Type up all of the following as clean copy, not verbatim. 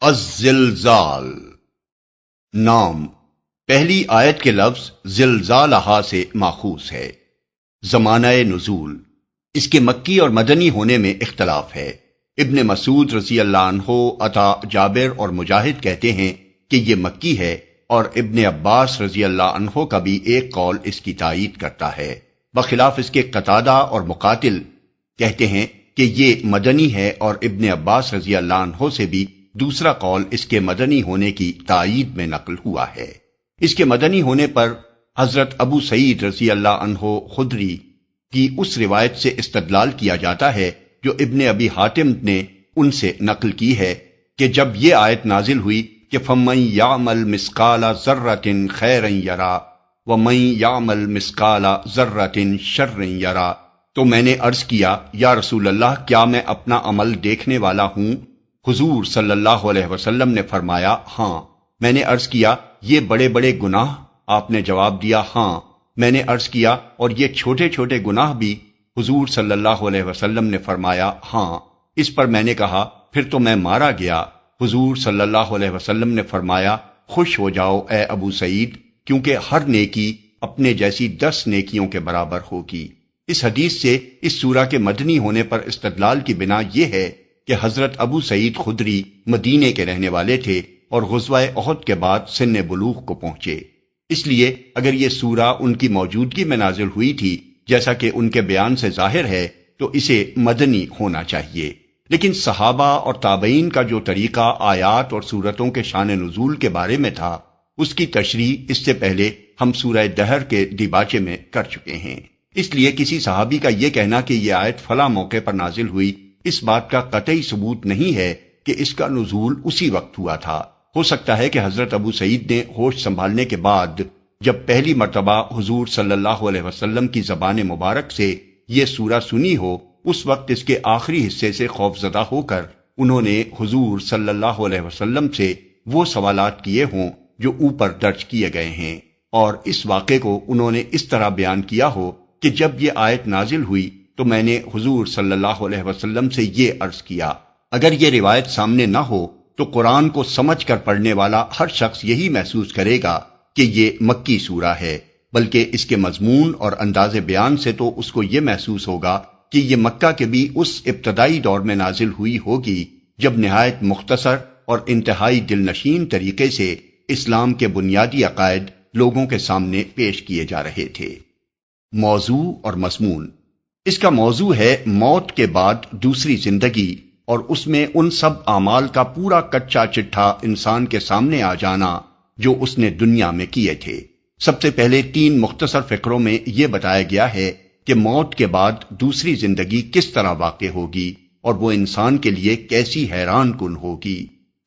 الزلزال نام پہلی آیت کے لفظ زلزالہا سے ماخوذ ہے۔ زمانہ نزول اس کے مکی اور مدنی ہونے میں اختلاف ہے۔ ابن مسعود رضی اللہ عنہ، عطا، جابر اور مجاہد کہتے ہیں کہ یہ مکی ہے، اور ابن عباس رضی اللہ عنہ کا بھی ایک قول اس کی تائید کرتا ہے۔ بخلاف اس کے قتادہ اور مقاتل کہتے ہیں کہ یہ مدنی ہے، اور ابن عباس رضی اللہ عنہ سے بھی دوسرا قول اس کے مدنی ہونے کی تائید میں نقل ہوا ہے۔ اس کے مدنی ہونے پر حضرت ابو سعید رضی اللہ عنہ خدری کی اس روایت سے استدلال کیا جاتا ہے جو ابن ابی حاتم نے ان سے نقل کی ہے کہ جب یہ آیت نازل ہوئی کہ فَمَن يَعْمَلْ مِثْقَالَ ذَرَّةٍ خَيْرًا يَرَى وَمَن يَعْمَلْ مِثْقَالَ ذَرَّةٍ شَرًّا يَرَى، تو میں نے عرض کیا یا رسول اللہ، کیا میں اپنا عمل دیکھنے والا ہوں؟ حضور صلی اللہ علیہ وسلم نے فرمایا ہاں۔ میں نے عرض کیا یہ بڑے بڑے گناہ؟ آپ نے جواب دیا ہاں۔ میں نے عرض کیا اور یہ چھوٹے چھوٹے گناہ بھی؟ حضور صلی اللہ علیہ وسلم نے فرمایا ہاں۔ اس پر میں نے کہا پھر تو میں مارا گیا۔ حضور صلی اللہ علیہ وسلم نے فرمایا خوش ہو جاؤ اے ابو سعید، کیونکہ ہر نیکی اپنے جیسی 10 نیکیوں کے برابر ہوگی۔ اس حدیث سے اس سورہ کے مدنی ہونے پر استدلال کی بنا یہ ہے کہ حضرت ابو سعید خدری مدینے کے رہنے والے تھے اور غزوہ احد کے بعد سن بلوغ کو پہنچے۔ اس لیے اگر یہ سورہ ان کی موجودگی میں نازل ہوئی تھی جیسا کہ ان کے بیان سے ظاہر ہے تو اسے مدنی ہونا چاہیے، لیکن صحابہ اور تابعین کا جو طریقہ آیات اور سورتوں کے شان نزول کے بارے میں تھا اس کی تشریح اس سے پہلے ہم سورہ دہر کے دیباچے میں کر چکے ہیں۔ اس لیے کسی صحابی کا یہ کہنا کہ یہ آیت فلاں موقع پر نازل ہوئی، اس بات کا قطعی ثبوت نہیں ہے کہ اس کا نزول اسی وقت ہوا تھا۔ ہو سکتا ہے کہ حضرت ابو سعید نے ہوش سنبھالنے کے بعد جب پہلی مرتبہ حضور صلی اللہ علیہ وسلم کی زبان مبارک سے یہ سورہ سنی ہو، اس وقت اس کے آخری حصے سے خوفزدہ ہو کر انہوں نے حضور صلی اللہ علیہ وسلم سے وہ سوالات کیے ہوں جو اوپر درج کیے گئے ہیں، اور اس واقعے کو انہوں نے اس طرح بیان کیا ہو کہ جب یہ آیت نازل ہوئی تو میں نے حضور صلی اللہ علیہ وسلم سے یہ عرض کیا۔ اگر یہ روایت سامنے نہ ہو تو قرآن کو سمجھ کر پڑھنے والا ہر شخص یہی محسوس کرے گا کہ یہ مکی سورہ ہے، بلکہ اس کے مضمون اور انداز بیان سے تو اس کو یہ محسوس ہوگا کہ یہ مکہ کے بھی اس ابتدائی دور میں نازل ہوئی ہوگی جب نہایت مختصر اور انتہائی دلنشین طریقے سے اسلام کے بنیادی عقائد لوگوں کے سامنے پیش کیے جا رہے تھے۔ موضوع اور مضمون اس کا موضوع ہے موت کے بعد دوسری زندگی، اور اس میں ان سب اعمال کا پورا کچا چٹھا انسان کے سامنے آ جانا جو اس نے دنیا میں کیے تھے۔ سب سے پہلے 3 مختصر فقروں میں یہ بتایا گیا ہے کہ موت کے بعد دوسری زندگی کس طرح واقع ہوگی اور وہ انسان کے لیے کیسی حیران کن ہوگی۔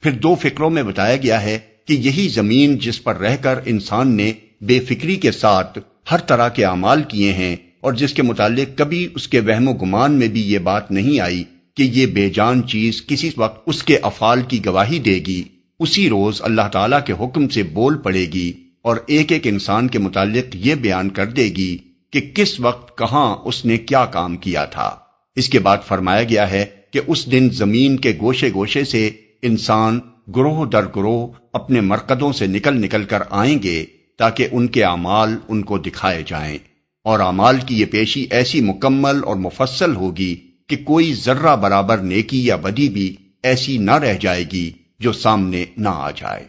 پھر 2 فقروں میں بتایا گیا ہے کہ یہی زمین جس پر رہ کر انسان نے بے فکری کے ساتھ ہر طرح کے اعمال کیے ہیں اور جس کے متعلق کبھی اس کے وہم و گمان میں بھی یہ بات نہیں آئی کہ یہ بے جان چیز کسی وقت اس کے افعال کی گواہی دے گی، اسی روز اللہ تعالیٰ کے حکم سے بول پڑے گی اور ایک ایک انسان کے متعلق یہ بیان کر دے گی کہ کس وقت کہاں اس نے کیا کام کیا تھا۔ اس کے بعد فرمایا گیا ہے کہ اس دن زمین کے گوشے گوشے سے انسان گروہ در گروہ اپنے مرقدوں سے نکل نکل کر آئیں گے تاکہ ان کے اعمال ان کو دکھائے جائیں، اور اعمال کی یہ پیشی ایسی مکمل اور مفصل ہوگی کہ کوئی ذرہ برابر نیکی یا بدی بھی ایسی نہ رہ جائے گی جو سامنے نہ آ جائے۔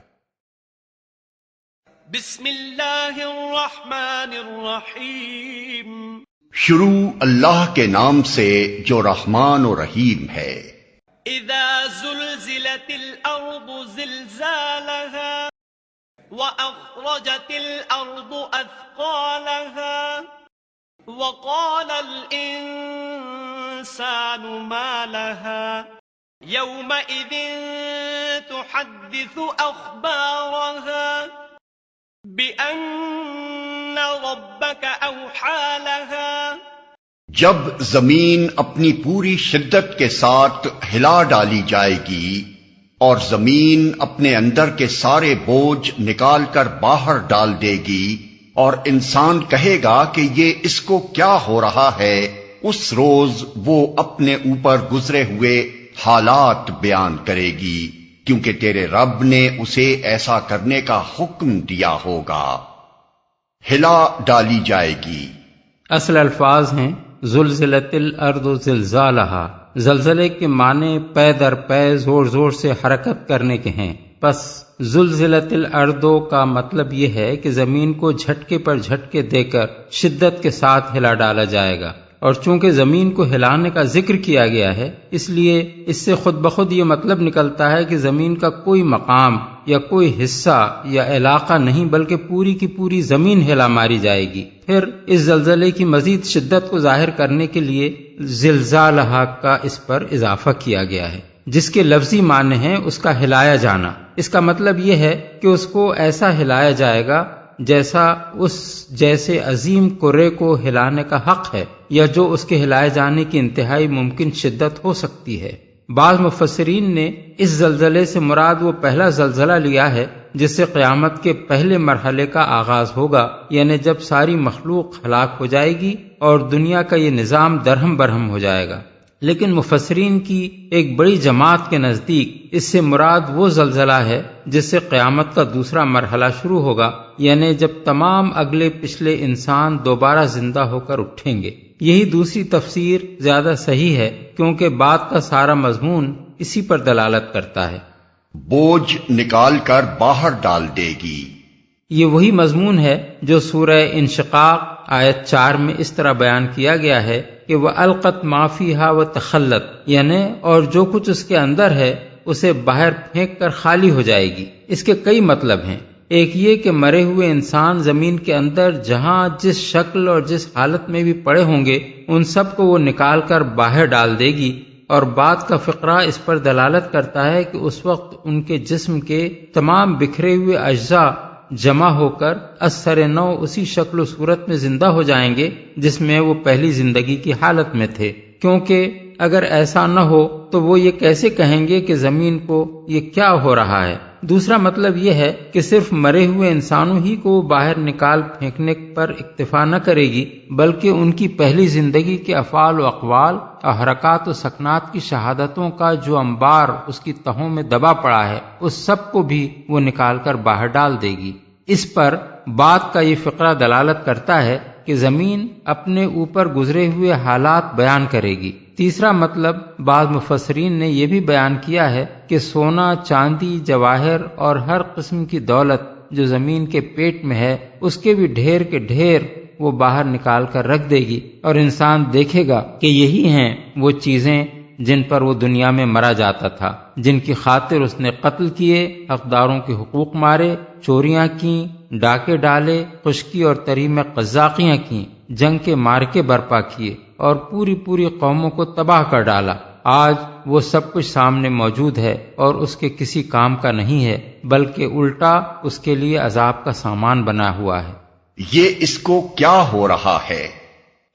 بسم اللہ الرحمن الرحیم، شروع اللہ کے نام سے جو رحمان و رحیم ہے۔ اذا زلزلت الارض زلزالها واخرجت الارض اثقالها وقال الانسان ما لها يومئذ تحدث اخبارها بأن ربك اوحى لها۔ جب زمین اپنی پوری شدت کے ساتھ ہلا ڈالی جائے گی اور زمین اپنے اندر کے سارے بوجھ نکال کر باہر ڈال دے گی اور انسان کہے گا کہ یہ اس کو کیا ہو رہا ہے، اس روز وہ اپنے اوپر گزرے ہوئے حالات بیان کرے گی۔ کیونکہ تیرے رب نے اسے ایسا کرنے کا حکم دیا ہوگا۔ ہلا ڈالی جائے گی۔ اصل الفاظ ہیں زلزلت الارض زلزالہا۔ زلزلے کے معنی پے در پے زور زور سے حرکت کرنے کے ہیں۔ پس زلزلت الارض کا مطلب یہ ہے کہ زمین کو جھٹکے پر جھٹکے دے کر شدت کے ساتھ ہلا ڈالا جائے گا، اور چونکہ زمین کو ہلانے کا ذکر کیا گیا ہے اس لیے اس سے خود بخود یہ مطلب نکلتا ہے کہ زمین کا کوئی مقام یا کوئی حصہ یا علاقہ نہیں بلکہ پوری کی پوری زمین ہلا ماری جائے گی۔ پھر اس زلزلے کی مزید شدت کو ظاہر کرنے کے لیے زلزالہا کا اس پر اضافہ کیا گیا ہے، جس کے لفظی معنی ہیں اس کا ہلایا جانا۔ اس کا مطلب یہ ہے کہ اس کو ایسا ہلایا جائے گا جیسے عظیم کرے کو ہلانے کا حق ہے، یا جو اس کے ہلائے جانے کی انتہائی ممکن شدت ہو سکتی ہے۔ بعض مفسرین نے اس زلزلے سے مراد وہ پہلا زلزلہ لیا ہے جس سے قیامت کے پہلے مرحلے کا آغاز ہوگا، یعنی جب ساری مخلوق ہلاک ہو جائے گی اور دنیا کا یہ نظام درہم برہم ہو جائے گا۔ لیکن مفسرین کی ایک بڑی جماعت کے نزدیک اس سے مراد وہ زلزلہ ہے جس سے قیامت کا دوسرا مرحلہ شروع ہوگا، یعنی جب تمام اگلے پچھلے انسان دوبارہ زندہ ہو کر اٹھیں گے۔ یہی دوسری تفسیر زیادہ صحیح ہے کیونکہ بات کا سارا مضمون اسی پر دلالت کرتا ہے۔ بوجھ نکال کر باہر ڈال دے گی۔ یہ وہی مضمون ہے جو سورہ انشقاق آیت 4 میں اس طرح بیان کیا گیا ہے کہ وَأَلْقَتْ مَا فِيهَا وَتَخَلَّتْ، یعنی اور جو کچھ اس کے اندر ہے اسے باہر پھینک کر خالی ہو جائے گی۔ اس کے کئی مطلب ہیں۔ ایک یہ کہ مرے ہوئے انسان زمین کے اندر جہاں جس شکل اور جس حالت میں بھی پڑے ہوں گے ان سب کو وہ نکال کر باہر ڈال دے گی، اور بات کا فقرہ اس پر دلالت کرتا ہے کہ اس وقت ان کے جسم کے تمام بکھرے ہوئے اجزاء جمع ہو کر اثر نو اسی شکل و صورت میں زندہ ہو جائیں گے جس میں وہ پہلی زندگی کی حالت میں تھے، کیونکہ اگر ایسا نہ ہو تو وہ یہ کیسے کہیں گے کہ زمین کو یہ کیا ہو رہا ہے۔ دوسرا مطلب یہ ہے کہ صرف مرے ہوئے انسانوں ہی کو باہر نکال پھینکنے پر اکتفا نہ کرے گی بلکہ ان کی پہلی زندگی کے افعال و اقوال اور حرکات و سکنات کی شہادتوں کا جو انبار اس کی تہوں میں دبا پڑا ہے اس سب کو بھی وہ نکال کر باہر ڈال دے گی۔ اس پر بات کا یہ فقرہ دلالت کرتا ہے کہ زمین اپنے اوپر گزرے ہوئے حالات بیان کرے گی۔ تیسرا مطلب بعض مفسرین نے یہ بھی بیان کیا ہے کہ سونا، چاندی، جواہر اور ہر قسم کی دولت جو زمین کے پیٹ میں ہے اس کے بھی ڈھیر کے ڈھیر وہ باہر نکال کر رکھ دے گی، اور انسان دیکھے گا کہ یہی ہیں وہ چیزیں جن پر وہ دنیا میں مرا جاتا تھا، جن کی خاطر اس نے قتل کیے، حقداروں کے حقوق مارے، چوریاں کیں، ڈاکے ڈالے، خشکی اور تری میں قزاقیاں کیں، جنگ کے مارکے برپا کیے اور پوری پوری قوموں کو تباہ کر ڈالا۔ آج وہ سب کچھ سامنے موجود ہے اور اس کے کسی کام کا نہیں ہے بلکہ الٹا اس کے لیے عذاب کا سامان بنا ہوا ہے۔ یہ اس کو کیا ہو رہا ہے؟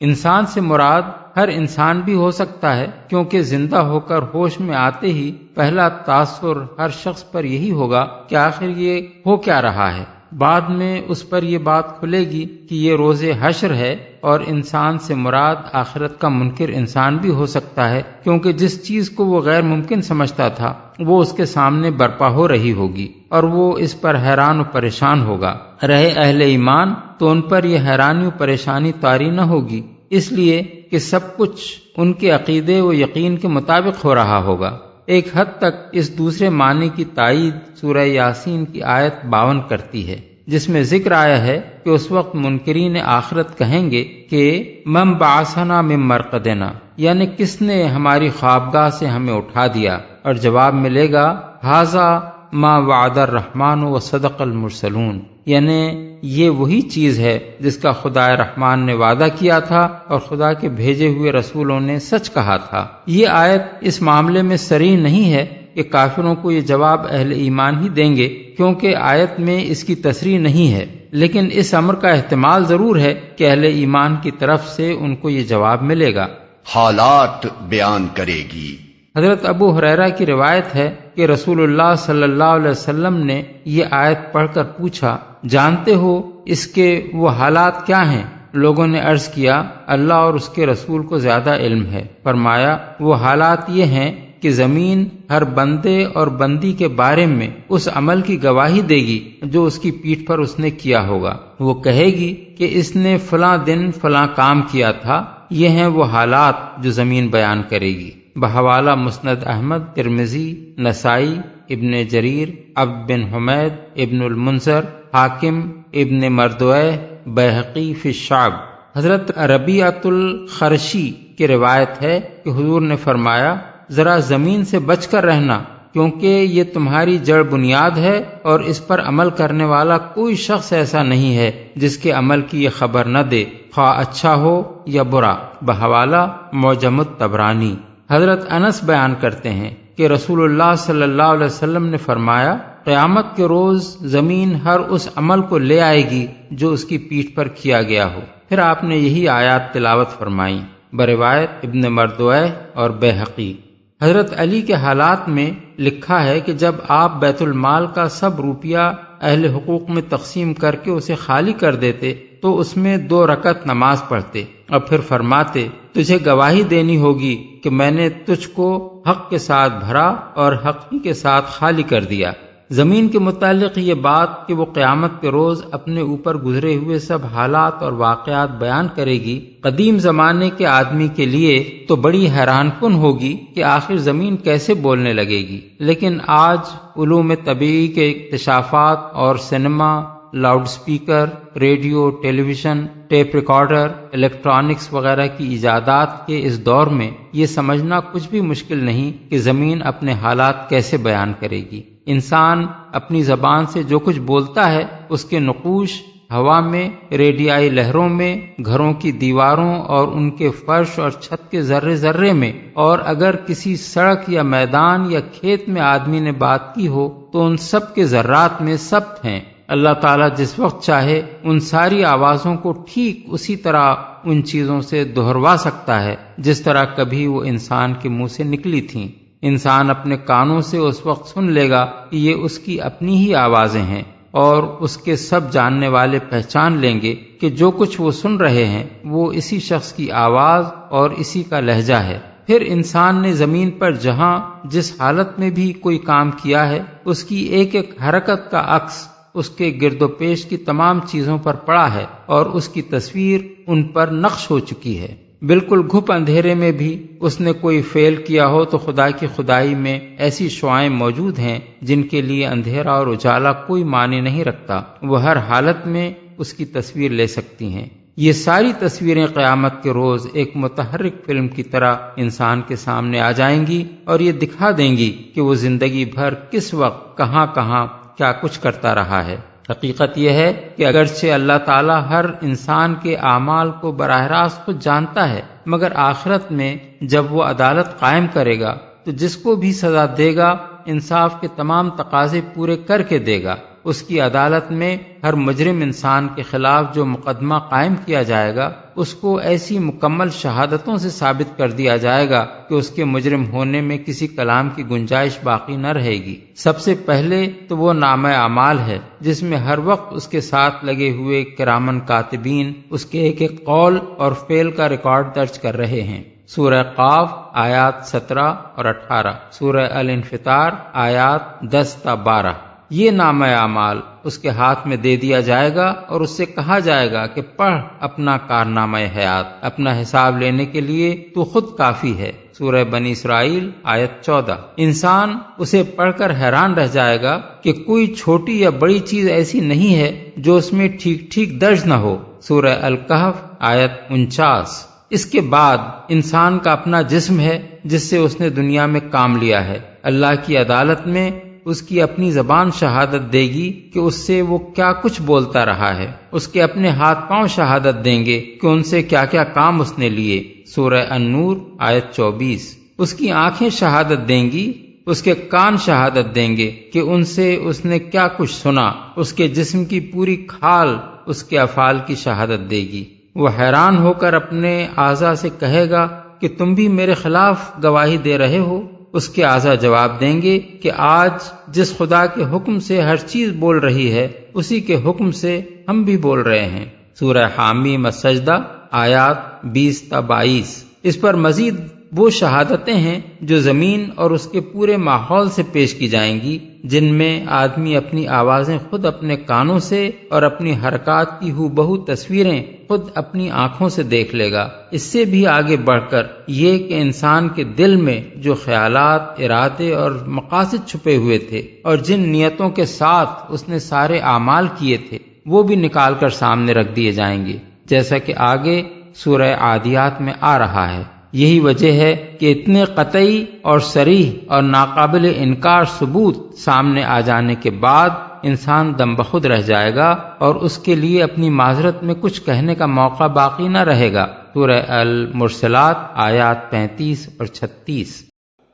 انسان سے مراد ہر انسان بھی ہو سکتا ہے، کیونکہ زندہ ہو کر ہوش میں آتے ہی پہلا تاثر ہر شخص پر یہی ہوگا کہ آخر یہ ہو کیا رہا ہے۔ بعد میں اس پر یہ بات کھلے گی کہ یہ روز حشر ہے، اور انسان سے مراد آخرت کا منکر انسان بھی ہو سکتا ہے، کیونکہ جس چیز کو وہ غیر ممکن سمجھتا تھا وہ اس کے سامنے برپا ہو رہی ہوگی اور وہ اس پر حیران و پریشان ہوگا۔ رہے اہل ایمان تو ان پر یہ حیرانی و پریشانی طاری نہ ہوگی، اس لیے کہ سب کچھ ان کے عقیدے و یقین کے مطابق ہو رہا ہوگا۔ ایک حد تک اس دوسرے معنی کی تائید سورہ یاسین کی آیت 52 کرتی ہے، جس میں ذکر آیا ہے کہ اس وقت منکرین آخرت کہیں گے کہ من بعثنا من مرقدنا، یعنی کس نے ہماری خوابگاہ سے ہمیں اٹھا دیا، اور جواب ملے گا ھذا ما وعد الرحمن وصدق المرسلون، یعنی یہ وہی چیز ہے جس کا خدا رحمان نے وعدہ کیا تھا اور خدا کے بھیجے ہوئے رسولوں نے سچ کہا تھا۔ یہ آیت اس معاملے میں صریح نہیں ہے کہ کافروں کو یہ جواب اہل ایمان ہی دیں گے، کیونکہ آیت میں اس کی تصریح نہیں ہے، لیکن اس امر کا احتمال ضرور ہے کہ اہل ایمان کی طرف سے ان کو یہ جواب ملے گا۔ حالات بیان کرے گی۔ حضرت ابو ہریرہ کی روایت ہے کہ رسول اللہ صلی اللہ علیہ وسلم نے یہ آیت پڑھ کر پوچھا، جانتے ہو اس کے وہ حالات کیا ہیں؟ لوگوں نے عرض کیا، اللہ اور اس کے رسول کو زیادہ علم ہے۔ فرمایا، وہ حالات یہ ہیں کہ زمین ہر بندے اور بندی کے بارے میں اس عمل کی گواہی دے گی جو اس کی پیٹھ پر اس نے کیا ہوگا۔ وہ کہے گی کہ اس نے فلاں دن فلاں کام کیا تھا۔ یہ ہیں وہ حالات جو زمین بیان کرے گی۔ بحوالہ مسند احمد، ترمذی، نسائی، ابن جریر، عبد بن حمید، ابن المنذر، حاکم، ابن مردویہ، بیہقی فی الشعب۔ حضرت ربیعۃ الخرشی کی روایت ہے کہ حضور نے فرمایا، ذرا زمین سے بچ کر رہنا، کیونکہ یہ تمہاری جڑ بنیاد ہے اور اس پر عمل کرنے والا کوئی شخص ایسا نہیں ہے جس کے عمل کی یہ خبر نہ دے، خواہ اچھا ہو یا برا۔ بحوالہ معجم الطبرانی۔ حضرت انس بیان کرتے ہیں کہ رسول اللہ صلی اللہ علیہ وسلم نے فرمایا، قیامت کے روز زمین ہر اس عمل کو لے آئے گی جو اس کی پیٹھ پر کیا گیا ہو۔ پھر آپ نے یہی آیات تلاوت فرمائیں، بروایت ابن مردویہ اور بیہقی۔ حضرت علی کے حالات میں لکھا ہے کہ جب آپ بیت المال کا سب روپیہ اہل حقوق میں تقسیم کر کے اسے خالی کر دیتے تو اس میں 2 رکعت نماز پڑھتے اور پھر فرماتے، تجھے گواہی دینی ہوگی کہ میں نے تجھ کو حق کے ساتھ بھرا اور حق ہی کے ساتھ خالی کر دیا۔ زمین کے متعلق یہ بات کہ وہ قیامت کے روز اپنے اوپر گزرے ہوئے سب حالات اور واقعات بیان کرے گی، قدیم زمانے کے آدمی کے لیے تو بڑی حیران کن ہوگی کہ آخر زمین کیسے بولنے لگے گی۔ لیکن آج علوم طبیعی کے اکتشافات اور سینما، لاؤڈ سپیکر، ریڈیو، ٹیلی ویژن، ٹیپ ریکارڈر، الیکٹرانکس وغیرہ کی ایجادات کے اس دور میں یہ سمجھنا کچھ بھی مشکل نہیں کہ زمین اپنے حالات کیسے بیان کرے گی۔ انسان اپنی زبان سے جو کچھ بولتا ہے اس کے نقوش ہوا میں، ریڈیائی لہروں میں، گھروں کی دیواروں اور ان کے فرش اور چھت کے ذرے ذرے میں، اور اگر کسی سڑک یا میدان یا کھیت میں آدمی نے بات کی ہو تو ان سب کے ذرات میں ثبت ہیں۔ اللہ تعالیٰ جس وقت چاہے ان ساری آوازوں کو ٹھیک اسی طرح ان چیزوں سے دہروا سکتا ہے جس طرح کبھی وہ انسان کے منہ سے نکلی تھیں۔ انسان اپنے کانوں سے اس وقت سن لے گا کہ یہ اس کی اپنی ہی آوازیں ہیں، اور اس کے سب جاننے والے پہچان لیں گے کہ جو کچھ وہ سن رہے ہیں وہ اسی شخص کی آواز اور اسی کا لہجہ ہے۔ پھر انسان نے زمین پر جہاں جس حالت میں بھی کوئی کام کیا ہے اس کی ایک ایک حرکت کا عکس اس کے گرد و پیش کی تمام چیزوں پر پڑا ہے اور اس کی تصویر ان پر نقش ہو چکی ہے۔ بالکل گھپ اندھیرے میں بھی اس نے کوئی فعل کیا ہو تو خدا کی خدائی میں ایسی شعائیں موجود ہیں جن کے لیے اندھیرا اور اجالا کوئی معنی نہیں رکھتا، وہ ہر حالت میں اس کی تصویر لے سکتی ہیں۔ یہ ساری تصویریں قیامت کے روز ایک متحرک فلم کی طرح انسان کے سامنے آ جائیں گی اور یہ دکھا دیں گی کہ وہ زندگی بھر کس وقت کہاں کہاں کیا کچھ کرتا رہا ہے۔ حقیقت یہ ہے کہ اگرچہ اللہ تعالیٰ ہر انسان کے اعمال کو براہ راست خود جانتا ہے، مگر آخرت میں جب وہ عدالت قائم کرے گا تو جس کو بھی سزا دے گا انصاف کے تمام تقاضے پورے کر کے دے گا۔ اس کی عدالت میں ہر مجرم انسان کے خلاف جو مقدمہ قائم کیا جائے گا اس کو ایسی مکمل شہادتوں سے ثابت کر دیا جائے گا کہ اس کے مجرم ہونے میں کسی کلام کی گنجائش باقی نہ رہے گی۔ سب سے پہلے تو وہ نامہ اعمال ہے جس میں ہر وقت اس کے ساتھ لگے ہوئے کرامن کاتبین اس کے ایک ایک قول اور فعل کا ریکارڈ درج کر رہے ہیں۔ سورہ قاف آیات 17 اور 18، سورہ الانفطار آیات 10 تا 12۔ یہ نامہ اعمال اس کے ہاتھ میں دے دیا جائے گا اور اس سے کہا جائے گا کہ پڑھ اپنا کارنامہ حیات، اپنا حساب لینے کے لیے تو خود کافی ہے۔ سورہ بنی اسرائیل آیت 14۔ انسان اسے پڑھ کر حیران رہ جائے گا کہ کوئی چھوٹی یا بڑی چیز ایسی نہیں ہے جو اس میں ٹھیک ٹھیک درج نہ ہو۔ سورہ الکہف آیت 49۔ اس کے بعد انسان کا اپنا جسم ہے جس سے اس نے دنیا میں کام لیا ہے۔ اللہ کی عدالت میں اس کی اپنی زبان شہادت دے گی کہ اس سے وہ کیا کچھ بولتا رہا ہے۔ اس کے اپنے ہاتھ پاؤں شہادت دیں گے کہ ان سے کیا کیا کام اس نے لیے۔ سورہ النور آیت 24۔ اس کی آنکھیں شہادت دیں گی، اس کے کان شہادت دیں گے کہ ان سے اس نے کیا کچھ سنا۔ اس کے جسم کی پوری کھال اس کے افعال کی شہادت دے گی۔ وہ حیران ہو کر اپنے اعضاء سے کہے گا کہ تم بھی میرے خلاف گواہی دے رہے ہو۔ اس کے اعضاء جواب دیں گے کہ آج جس خدا کے حکم سے ہر چیز بول رہی ہے اسی کے حکم سے ہم بھی بول رہے ہیں۔ سورہ حامیم السجدہ آیات 20 تا 22۔ اس پر مزید وہ شہادتیں ہیں جو زمین اور اس کے پورے ماحول سے پیش کی جائیں گی، جن میں آدمی اپنی آوازیں خود اپنے کانوں سے اور اپنی حرکات کی ہو بہو تصویریں خود اپنی آنکھوں سے دیکھ لے گا۔ اس سے بھی آگے بڑھ کر یہ کہ انسان کے دل میں جو خیالات، ارادے اور مقاصد چھپے ہوئے تھے اور جن نیتوں کے ساتھ اس نے سارے اعمال کیے تھے وہ بھی نکال کر سامنے رکھ دیے جائیں گے، جیسا کہ آگے سورہ عادیات میں آ رہا ہے۔ یہی وجہ ہے کہ اتنے قطعی اور صریح اور ناقابل انکار ثبوت سامنے آ جانے کے بعد انسان دم بخود رہ جائے گا اور اس کے لیے اپنی معذرت میں کچھ کہنے کا موقع باقی نہ رہے گا۔ سورہ المرسلات آیات 35 اور 36۔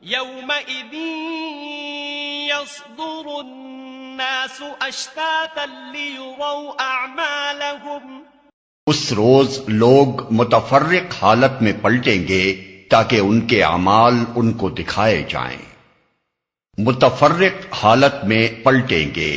يومئذ يصدر الناس أشتاتا ليروا أعمالهم اس روز لوگ متفرق حالت میں پلٹیں گے تاکہ ان کے اعمال ان کو دکھائے جائیں۔ متفرق حالت میں پلٹیں گے،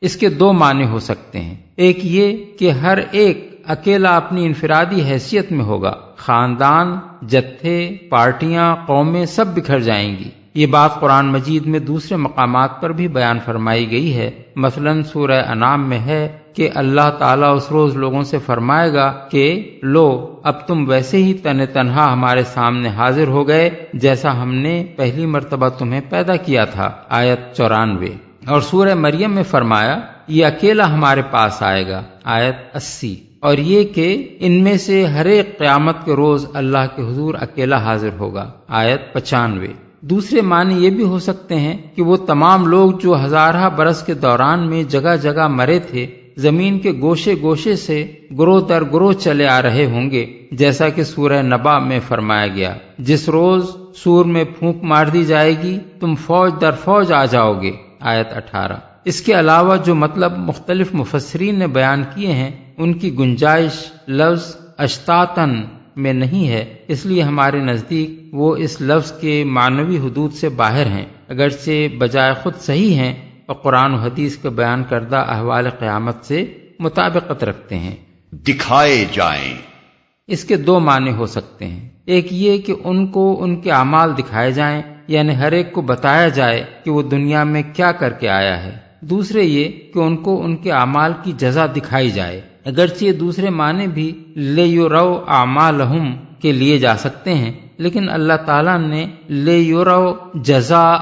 اس کے دو معنی ہو سکتے ہیں۔ ایک یہ کہ ہر ایک اکیلا اپنی انفرادی حیثیت میں ہوگا، خاندان، جتھے، پارٹیاں، قومیں سب بکھر جائیں گی۔ یہ بات قرآن مجید میں دوسرے مقامات پر بھی بیان فرمائی گئی ہے۔ مثلا سورہ انعام میں ہے کہ اللہ تعالیٰ اس روز لوگوں سے فرمائے گا کہ لو اب تم ویسے ہی تنہا ہمارے سامنے حاضر ہو گئے جیسا ہم نے پہلی مرتبہ تمہیں پیدا کیا تھا، آیت 94۔ اور سورہ مریم میں فرمایا یہ اکیلا ہمارے پاس آئے گا، آیت 80۔ اور یہ کہ ان میں سے ہر ایک قیامت کے روز اللہ کے حضور اکیلا حاضر ہوگا، آیت 95۔ دوسرے معنی یہ بھی ہو سکتے ہیں کہ وہ تمام لوگ جو ہزارہ برس کے دوران میں جگہ جگہ مرے تھے زمین کے گوشے گوشے سے گروہ در گروہ چلے آ رہے ہوں گے، جیسا کہ سورہ نبا میں فرمایا گیا، جس روز سور میں پھونک مار دی جائے گی تم فوج در فوج آ جاؤ گے، آیت 18۔ اس کے علاوہ جو مطلب مختلف مفسرین نے بیان کیے ہیں ان کی گنجائش لفظ اشتاتن میں نہیں ہے، اس لیے ہمارے نزدیک وہ اس لفظ کے معنوی حدود سے باہر ہیں، اگرچہ بجائے خود صحیح ہیں اور قرآن و حدیث کے بیان کردہ احوال قیامت سے مطابقت رکھتے ہیں۔ دکھائے جائیں، اس کے دو معنی ہو سکتے ہیں۔ ایک یہ کہ ان کو ان کے اعمال دکھائے جائیں، یعنی ہر ایک کو بتایا جائے کہ وہ دنیا میں کیا کر کے آیا ہے۔ دوسرے یہ کہ ان کو ان کے اعمال کی جزا دکھائی جائے، اگرچہ یہ دوسرے معنی بھی لیروا اعمالہم کے لیے جا سکتے ہیں، لیکن اللہ تعالیٰ نے لیروا جزاء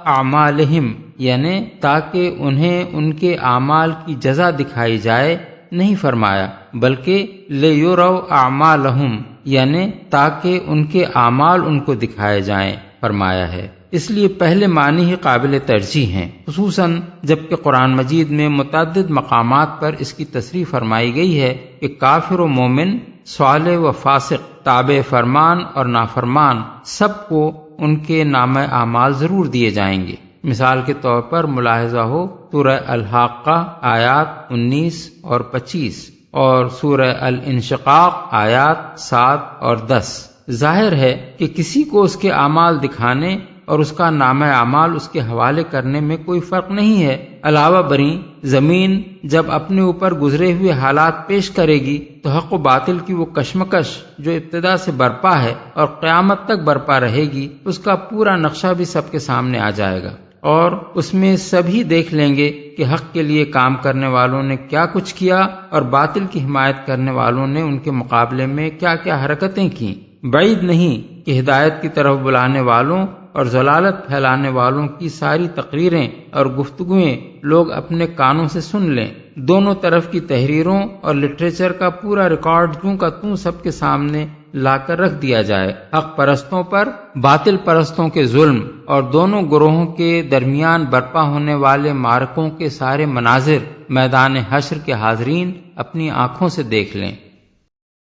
اعمالہم یعنی تاکہ انہیں ان کے اعمال کی جزا دکھائی جائے نہیں فرمایا، بلکہ لیروا اعمالہم یعنی تاکہ ان کے اعمال ان کو دکھائے جائیں فرمایا ہے۔ اس لیے پہلے معنی ہی قابل ترجیح ہیں، خصوصاً جبکہ قرآن مجید میں متعدد مقامات پر اس کی تصریح فرمائی گئی ہے کہ کافر و مومن، صالح و فاسق، تابع فرمان اور نافرمان سب کو ان کے نامہ اعمال ضرور دیے جائیں گے۔ مثال کے طور پر ملاحظہ ہو سورہ الحاقہ آیات 19 اور 25 اور سورہ الانشقاق آیات 7 اور 10۔ ظاہر ہے کہ کسی کو اس کے اعمال دکھانے اور اس کا نامہ اعمال اس کے حوالے کرنے میں کوئی فرق نہیں ہے۔ علاوہ بریں زمین جب اپنے اوپر گزرے ہوئے حالات پیش کرے گی تو حق و باطل کی وہ کشمکش جو ابتدا سے برپا ہے اور قیامت تک برپا رہے گی، اس کا پورا نقشہ بھی سب کے سامنے آ جائے گا، اور اس میں سبھی دیکھ لیں گے کہ حق کے لیے کام کرنے والوں نے کیا کچھ کیا اور باطل کی حمایت کرنے والوں نے ان کے مقابلے میں کیا کیا حرکتیں کی۔ بعید نہیں کہ ہدایت کی طرف بلانے والوں اور ضلالت پھیلانے والوں کی ساری تقریریں اور گفتگویں لوگ اپنے کانوں سے سن لیں۔ دونوں طرف کی تحریروں اور لٹریچر کا پورا ریکارڈ توں کا توں سب کے سامنے لا کر رکھ دیا جائے۔ حق پرستوں پر باطل پرستوں کے ظلم اور دونوں گروہوں کے درمیان برپا ہونے والے معرکوں کے سارے مناظر میدان حشر کے حاضرین اپنی آنکھوں سے دیکھ لیں۔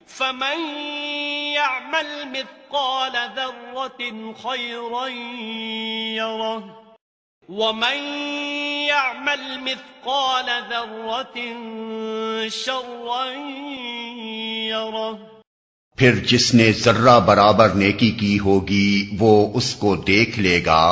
فمن يعمل مثقال ذرة خيرا يره ومن يعمل مثقال ذرة شرا يره۔ پھر جس نے ذرہ برابر نیکی کی ہوگی وہ اس کو دیکھ لے گا،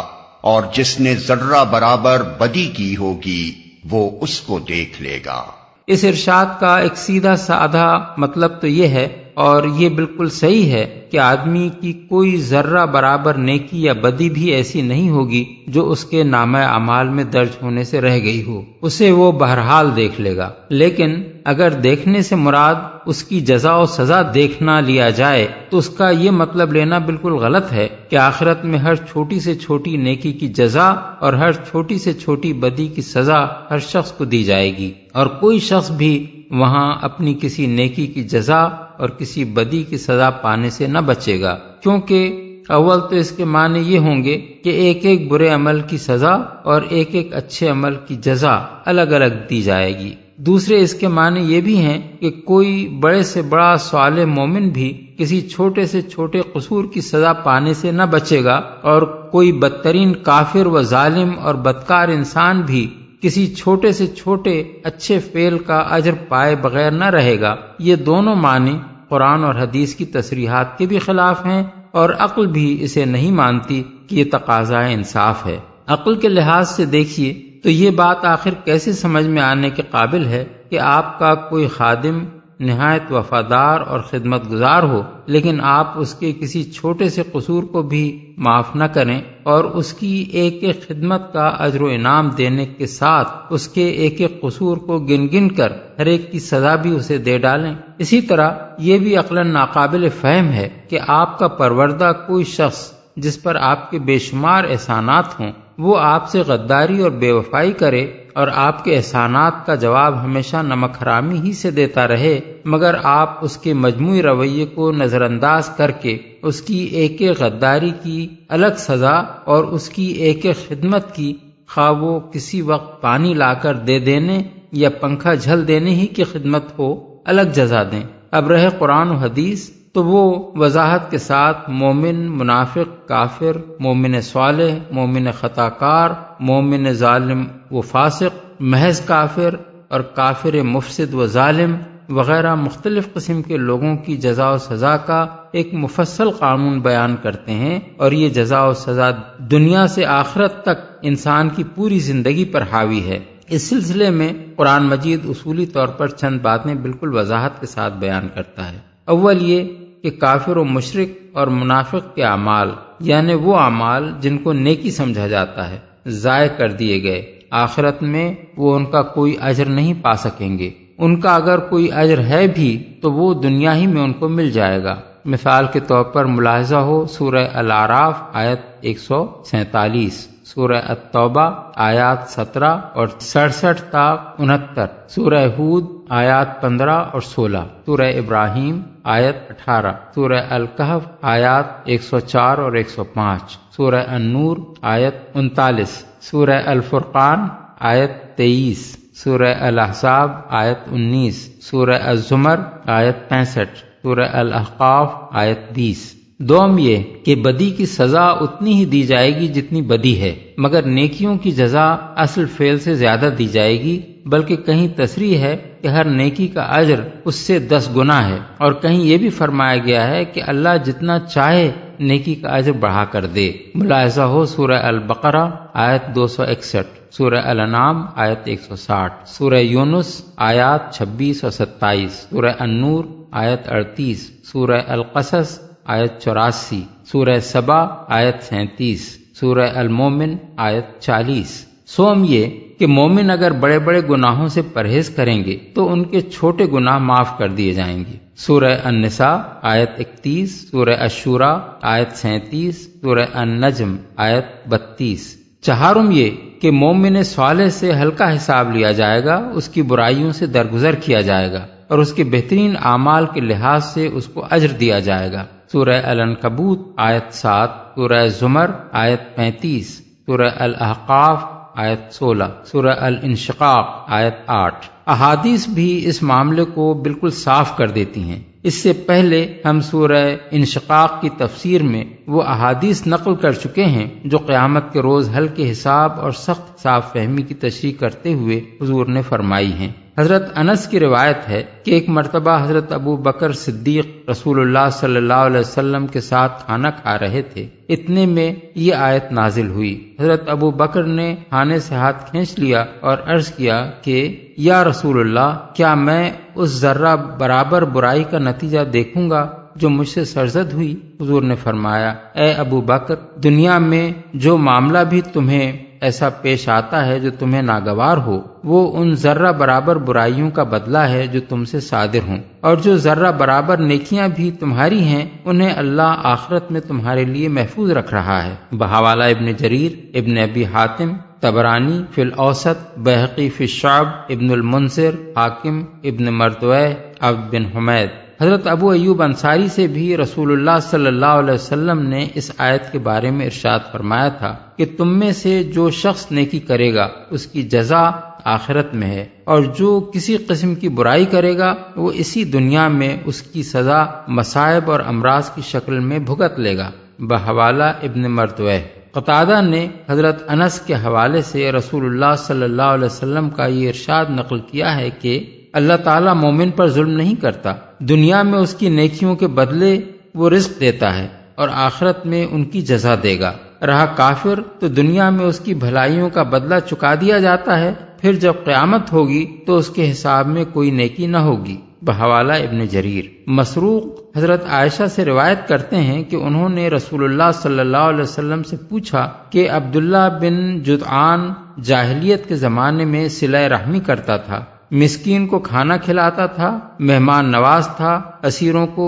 اور جس نے ذرہ برابر بدی کی ہوگی وہ اس کو دیکھ لے گا۔ اس ارشاد کا ایک سیدھا سادہ مطلب تو یہ ہے اور یہ بالکل صحیح ہے کہ آدمی کی کوئی ذرہ برابر نیکی یا بدی بھی ایسی نہیں ہوگی جو اس کے نامہ اعمال میں درج ہونے سے رہ گئی ہو، اسے وہ بہرحال دیکھ لے گا۔ لیکن اگر دیکھنے سے مراد اس کی جزا و سزا دیکھنا لیا جائے تو اس کا یہ مطلب لینا بالکل غلط ہے کہ آخرت میں ہر چھوٹی سے چھوٹی نیکی کی جزا اور ہر چھوٹی سے چھوٹی بدی کی سزا ہر شخص کو دی جائے گی، اور کوئی شخص بھی وہاں اپنی کسی نیکی کی جزا اور کسی بدی کی سزا پانے سے نہ بچے گا، کیونکہ اول تو اس کے معنی یہ ہوں گے کہ ایک ایک برے عمل کی سزا اور ایک ایک اچھے عمل کی جزا الگ الگ دی جائے گی۔ دوسرے اس کے معنی یہ بھی ہیں کہ کوئی بڑے سے بڑا صالح مومن بھی کسی چھوٹے سے چھوٹے قصور کی سزا پانے سے نہ بچے گا، اور کوئی بدترین کافر و ظالم اور بدکار انسان بھی کسی چھوٹے سے چھوٹے اچھے فعل کا اجر پائے بغیر نہ رہے گا۔ یہ دونوں معنی قرآن اور حدیث کی تصریحات کے بھی خلاف ہیں، اور عقل بھی اسے نہیں مانتی کہ یہ تقاضا انصاف ہے۔ عقل کے لحاظ سے دیکھیے تو یہ بات آخر کیسے سمجھ میں آنے کے قابل ہے کہ آپ کا کوئی خادم نہایت وفادار اور خدمت گزار ہو، لیکن آپ اس کے کسی چھوٹے سے قصور کو بھی معاف نہ کریں اور اس کی ایک ایک خدمت کا اجر و انعام دینے کے ساتھ اس کے ایک ایک قصور کو گن گن کر ہر ایک کی سزا بھی اسے دے ڈالیں۔ اسی طرح یہ بھی عقلاً ناقابل فہم ہے کہ آپ کا پروردہ کوئی شخص جس پر آپ کے بے شمار احسانات ہوں وہ آپ سے غداری اور بے وفائی کرے اور آپ کے احسانات کا جواب ہمیشہ نمک حرامی ہی سے دیتا رہے، مگر آپ اس کے مجموعی رویے کو نظر انداز کر کے اس کی ایک ایک غداری کی الگ سزا اور اس کی ایک ایک خدمت کی، خواہ وہ کسی وقت پانی لا کر دے دینے یا پنکھا جھل دینے ہی کی خدمت ہو، الگ جزا دیں۔ اب رہے قرآن و حدیث تو وہ وضاحت کے ساتھ مومن، منافق، کافر، مومن صالح، مومن خطا کار، مومن ظالم و فاسق، محض کافر اور کافر مفسد و ظالم وغیرہ مختلف قسم کے لوگوں کی جزا و سزا کا ایک مفصل قانون بیان کرتے ہیں، اور یہ جزا و سزا دنیا سے آخرت تک انسان کی پوری زندگی پر حاوی ہے۔ اس سلسلے میں قرآن مجید اصولی طور پر چند باتیں بالکل وضاحت کے ساتھ بیان کرتا ہے۔ اول یہ کہ کافر و مشرک اور منافق کے اعمال، یعنی وہ اعمال جن کو نیکی سمجھا جاتا ہے، ضائع کر دیے گئے، آخرت میں وہ ان کا کوئی اجر نہیں پا سکیں گے۔ ان کا اگر کوئی اجر ہے بھی تو وہ دنیا ہی میں ان کو مل جائے گا۔ مثال کے طور پر ملاحظہ ہو سورہ الاعراف آیت 147، سورہ التوبہ آیات 17 اور 67 تا 69، سورہ ہود آیات 15 اور 16، سورہ ابراہیم آیت 18، سورہ الکہف آیات 104 اور 105، سورہ النور آیت 39، سورہ الفرقان آیت 23، سورہ الاحزاب آیت 19، سورہ الزمر آیت 65، سورہ الاحقاف آیت 20۔ دوم یہ کہ بدی کی سزا اتنی ہی دی جائے گی جتنی بدی ہے، مگر نیکیوں کی جزا اصل فعل سے زیادہ دی جائے گی، بلکہ کہیں تصریح ہے کہ ہر نیکی کا اجر اس سے 10 گنا ہے، اور کہیں یہ بھی فرمایا گیا ہے کہ اللہ جتنا چاہے نیکی کا اجر بڑھا کر دے۔ ملاحظہ ہو سورہ البقرہ آیت 261، سورہ الانعام آیت 160، سورہ یونس آیات 26 اور 27، سورہ النور آیت 38، سورہ القصص آیت 84، سورہ سبا آیت 37، سورہ المومن آیت 40۔ سوم یہ کہ مومن اگر بڑے بڑے گناہوں سے پرہیز کریں گے تو ان کے چھوٹے گناہ معاف کر دیے جائیں گے۔ سورہ النساء آیت 31، سورہ الشورى آیت 37، سورہ النجم آیت 32۔ چہارم یہ کہ مومن صالح سے ہلکا حساب لیا جائے گا، اس کی برائیوں سے درگزر کیا جائے گا اور اس کے بہترین اعمال کے لحاظ سے اس کو اجر دیا جائے گا۔ سورہ العنکبوت آیت 7، سورہ زمر آیت 35، سورہ الاحقاف آیت 16، سورہ الانشقاق آیت 8۔ احادیث بھی اس معاملے کو بالکل صاف کر دیتی ہیں۔ اس سے پہلے ہم سورہ انشقاق کی تفسیر میں وہ احادیث نقل کر چکے ہیں جو قیامت کے روز حل کے حساب اور سخت صاف فہمی کی تشریح کرتے ہوئے حضور نے فرمائی ہیں۔ حضرت انس کی روایت ہے کہ ایک مرتبہ حضرت ابو بکر صدیق رسول اللہ صلی اللہ علیہ وسلم کے ساتھ کھانا کھا رہے تھے، اتنے میں یہ آیت نازل ہوئی۔ حضرت ابو بکر نے کھانے سے ہاتھ کھینچ لیا اور عرض کیا کہ یا رسول اللہ، کیا میں اس ذرہ برابر برائی کا نتیجہ دیکھوں گا جو مجھ سے سرزد ہوئی؟ حضور نے فرمایا، اے ابو بکر، دنیا میں جو معاملہ بھی تمہیں ایسا پیش آتا ہے جو تمہیں ناگوار ہو، وہ ان ذرہ برابر برائیوں کا بدلہ ہے جو تم سے صادر ہوں، اور جو ذرہ برابر نیکیاں بھی تمہاری ہیں انہیں اللہ آخرت میں تمہارے لیے محفوظ رکھ رہا ہے۔ بہاولہ ابن جریر، ابن ابی حاتم، طبرانی فی الاوسط، بہقی فی الشعب، ابن المنذر، حاکم، ابن مردویہ، عبد بن حمید۔ حضرت ابو ایوب انصاری سے بھی رسول اللہ صلی اللہ علیہ وسلم نے اس آیت کے بارے میں ارشاد فرمایا تھا کہ تم میں سے جو شخص نیکی کرے گا اس کی جزا آخرت میں ہے، اور جو کسی قسم کی برائی کرے گا وہ اسی دنیا میں اس کی سزا مصائب اور امراض کی شکل میں بھگت لے گا۔ بحوالہ ابن مردویہ۔ قتادہ نے حضرت انس کے حوالے سے رسول اللہ صلی اللہ علیہ وسلم کا یہ ارشاد نقل کیا ہے کہ اللہ تعالیٰ مومن پر ظلم نہیں کرتا، دنیا میں اس کی نیکیوں کے بدلے وہ رزق دیتا ہے اور آخرت میں ان کی جزا دے گا۔ رہا کافر تو دنیا میں اس کی بھلائیوں کا بدلہ چکا دیا جاتا ہے، پھر جب قیامت ہوگی تو اس کے حساب میں کوئی نیکی نہ ہوگی۔ بحوالہ ابن جریر۔ مسروق حضرت عائشہ سے روایت کرتے ہیں کہ انہوں نے رسول اللہ صلی اللہ علیہ وسلم سے پوچھا کہ عبداللہ بن جدعان جاہلیت کے زمانے میں صلہ رحمی کرتا تھا، مسکین کو کھانا کھلاتا تھا، مہمان نواز تھا، اسیروں کو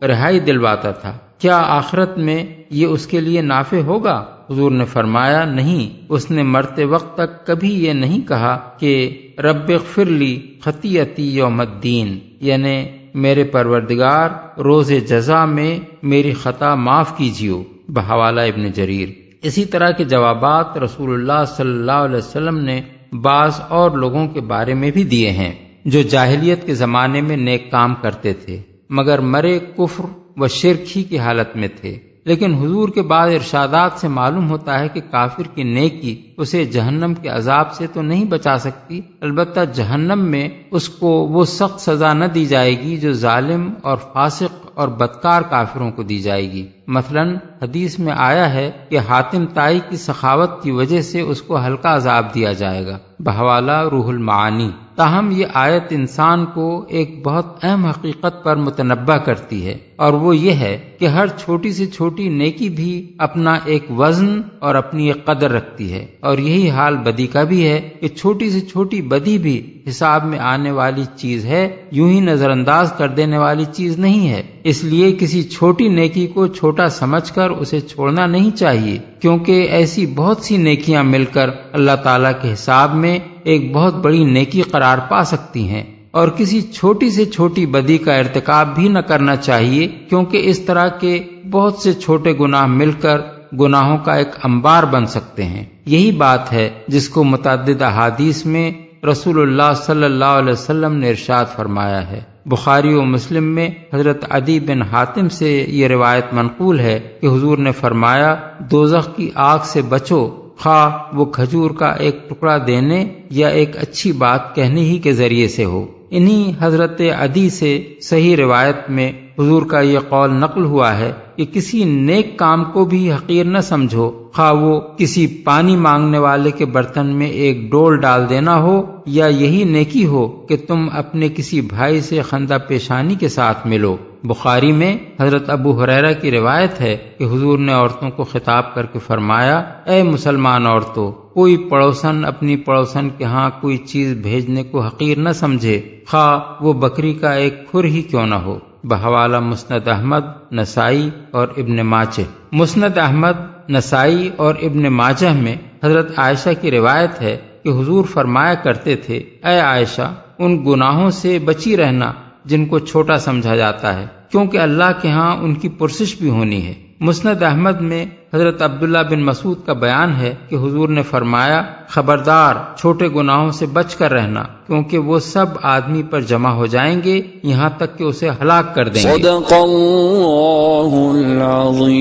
رہائی دلواتا تھا، کیا آخرت میں یہ اس کے لیے نافع ہوگا؟ حضور نے فرمایا نہیں، اس نے مرتے وقت تک کبھی یہ نہیں کہا کہ رب اغفر لی خطیئتی یوم الدین، یعنی میرے پروردگار روز جزا میں میری خطا معاف کیجیو۔ بحوالہ ابن جریر۔ اسی طرح کے جوابات رسول اللہ صلی اللہ علیہ وسلم نے بعض اور لوگوں کے بارے میں بھی دیے ہیں جو جاہلیت کے زمانے میں نیک کام کرتے تھے مگر مرے کفر و شرک ہی کی حالت میں تھے، لیکن حضور کے بعد ارشادات سے معلوم ہوتا ہے کہ کافر کی نیکی اسے جہنم کے عذاب سے تو نہیں بچا سکتی، البتہ جہنم میں اس کو وہ سخت سزا نہ دی جائے گی جو ظالم اور فاسق اور بدکار کافروں کو دی جائے گی۔ مثلا حدیث میں آیا ہے کہ حاتم طائی کی سخاوت کی وجہ سے اس کو ہلکا عذاب دیا جائے گا۔ بحوالہ روح المعانی۔ تاہم یہ آیت انسان کو ایک بہت اہم حقیقت پر متنبہ کرتی ہے، اور وہ یہ ہے کہ ہر چھوٹی سے چھوٹی نیکی بھی اپنا ایک وزن اور اپنی ایک قدر رکھتی ہے، اور یہی حال بدی کا بھی ہے کہ چھوٹی سے چھوٹی بدی بھی حساب میں آنے والی چیز ہے، یوں ہی نظر انداز کر دینے والی چیز نہیں ہے۔ اس لیے کسی چھوٹی نیکی کو چھوٹا سمجھ کر اسے چھوڑنا نہیں چاہیے، کیونکہ ایسی بہت سی نیکیاں مل کر اللہ تعالیٰ کے حساب میں ایک بہت بڑی نیکی قرار پا سکتی ہیں، اور کسی چھوٹی سے چھوٹی بدی کا ارتکاب بھی نہ کرنا چاہیے، کیونکہ اس طرح کے بہت سے چھوٹے گناہ مل کر گناہوں کا ایک انبار بن سکتے ہیں۔ یہی بات ہے جس کو متعدد احادیث میں رسول اللہ صلی اللہ علیہ وسلم نے ارشاد فرمایا ہے۔ بخاری و مسلم میں حضرت عدی بن حاتم سے یہ روایت منقول ہے کہ حضور نے فرمایا، دوزخ کی آگ سے بچو، خواہ وہ کھجور کا ایک ٹکڑا دینے یا ایک اچھی بات کہنے ہی کے ذریعے سے ہو۔ انہی حضرت عدی سے صحیح روایت میں حضور کا یہ قول نقل ہوا ہے کہ کسی نیک کام کو بھی حقیر نہ سمجھو، خواہ وہ کسی پانی مانگنے والے کے برتن میں ایک ڈول ڈال دینا ہو، یا یہی نیکی ہو کہ تم اپنے کسی بھائی سے خندہ پیشانی کے ساتھ ملو۔ بخاری میں حضرت ابو ہریرہ کی روایت ہے کہ حضور نے عورتوں کو خطاب کر کے فرمایا، اے مسلمان عورتوں، کوئی پڑوسن اپنی پڑوسن کے ہاں کوئی چیز بھیجنے کو حقیر نہ سمجھے، خواہ وہ بکری کا ایک کھر ہی کیوں نہ ہو۔ بحوالہ مسند احمد، نسائی اور ابن ماجہ۔ مسند احمد، نسائی اور ابن ماجہ میں حضرت عائشہ کی روایت ہے کہ حضور فرمایا کرتے تھے، اے عائشہ، ان گناہوں سے بچی رہنا جن کو چھوٹا سمجھا جاتا ہے، کیونکہ اللہ کے ہاں ان کی پرسش بھی ہونی ہے۔ مسند احمد میں حضرت عبداللہ بن مسعود کا بیان ہے کہ حضور نے فرمایا، خبردار چھوٹے گناہوں سے بچ کر رہنا، کیونکہ وہ سب آدمی پر جمع ہو جائیں گے یہاں تک کہ اسے ہلاک کر دیں گے۔ صدق اللہ العظیم۔